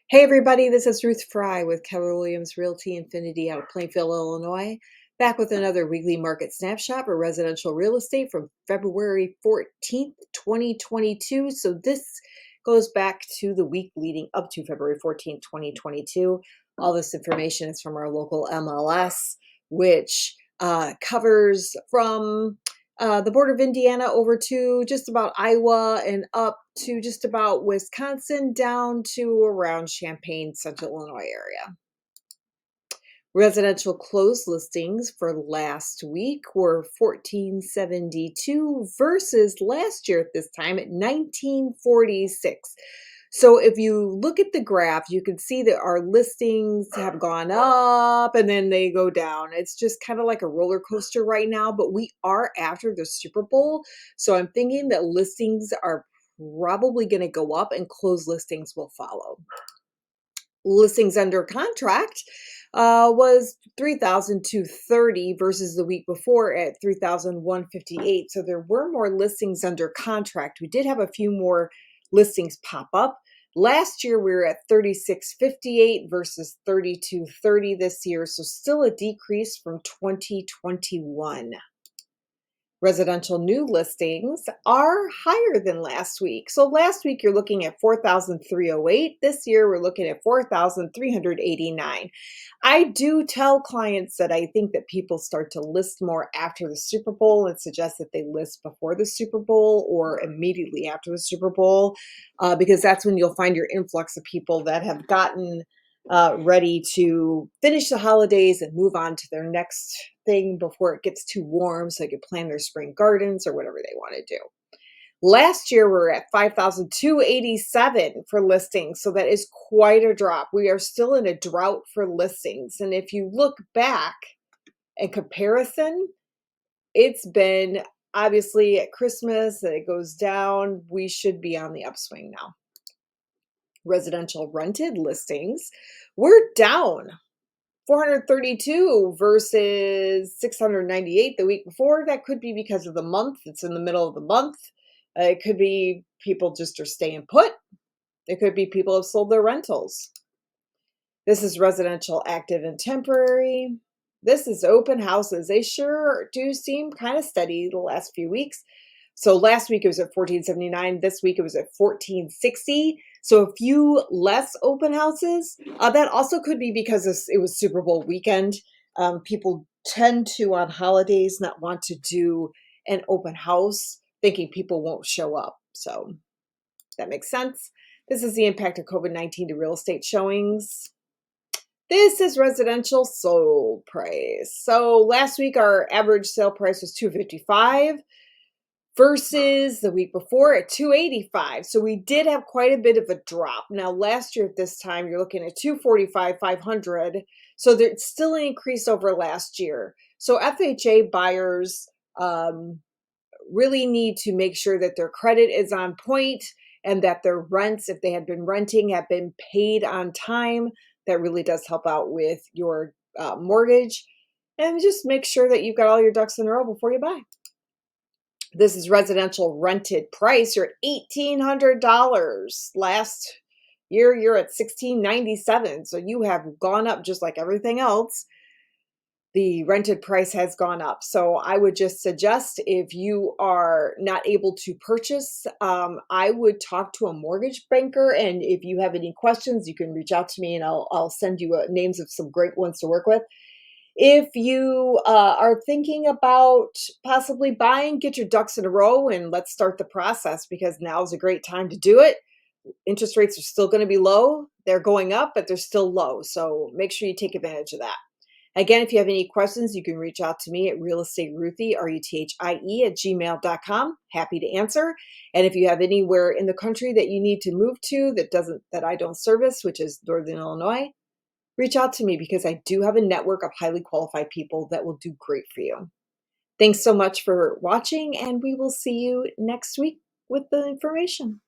Hey everybody, this is Ruth Fry with Keller Williams Realty Infinity out of Plainfield, Illinois. Back with another weekly market snapshot for residential real estate from February 14th, 2022. So this goes back to the week leading up to February 14th, 2022. All this information is from our local MLS, which covers from the border of Indiana over to just about Iowa and up to just about Wisconsin down to around Champaign, Central Illinois area. Residential closed listings for last week were 1472 versus last year at this time at 1946. So if you look at the graph, you can see that our listings have gone up and then they go down. It's just kind of like a roller coaster right now, but we are after the Super Bowl. So I'm thinking that listings are probably going to go up and closed listings will follow. Listings under contract was 3,230 versus the week before at 3,158. So there were more listings under contract. We did have a few more listings pop up. Last year we were at 3658 versus 3230 this year. So still a decrease from 2021. Residential new listings are higher than last week. So last week you're looking at 4,308. This year we're looking at 4,389. I do tell clients that I think that people start to list more after the Super Bowl and suggest that they list before the Super Bowl or immediately after the Super Bowl, because that's when you'll find your influx of people that have gotten ready to finish the holidays and move on to their next thing before it gets too warm so they can plan their spring gardens or whatever they want to do. Last year, we were at 5,287 for listings, so that is quite a drop. We are still in a drought for listings. And if you look back in comparison, it's been obviously at Christmas, it goes down. We should be on the upswing now. Residential rented listings, we're down 432 versus 698 the week before. That could be because of the month. It's in the middle of the month. It could be people just are staying put. It could be people have sold their rentals. This is residential active and temporary. This is open houses. They sure do seem kind of steady the last few weeks. So last week it was at 1479. This week it was at 1460. So a few less open houses. That also could be because it was Super Bowl weekend. People tend to, on holidays, not want to do an open house, thinking people won't show up. So that makes sense. This is the impact of COVID-19 to real estate showings. This is residential sold price. So last week our average sale price was $255 versus the week before at $285. So we did have quite a bit of a drop. Now last year at this time you're looking at $245, $500. So there's still an increase over last year. So FHA buyers really need to make sure that their credit is on point and that their rents, if they had been renting, have been paid on time. That really does help out with your mortgage. And just make sure that you've got all your ducks in a row before you buy. This is residential rented price. You're at $1,800. Last year, you're at $1,697. So you have gone up just like everything else. The rented price has gone up. So I would just suggest, if you are not able to purchase, I would talk to a mortgage banker. And if you have any questions, you can reach out to me and I'll send you names of some great ones to work with. If you are thinking about possibly buying, get your ducks in a row and let's start the process, because now is a great time to do it. Interest rates are still going to be low. They're going up, but they're still low. So make sure you take advantage of that. Again, if you have any questions, you can reach out to me at realestateruthie, RUTHIE at gmail.com. Happy to answer. And if you have anywhere in the country that you need to move to that I don't service, which is Northern Illinois, reach out to me, because I do have a network of highly qualified people that will do great for you. Thanks so much for watching, and we will see you next week with the information.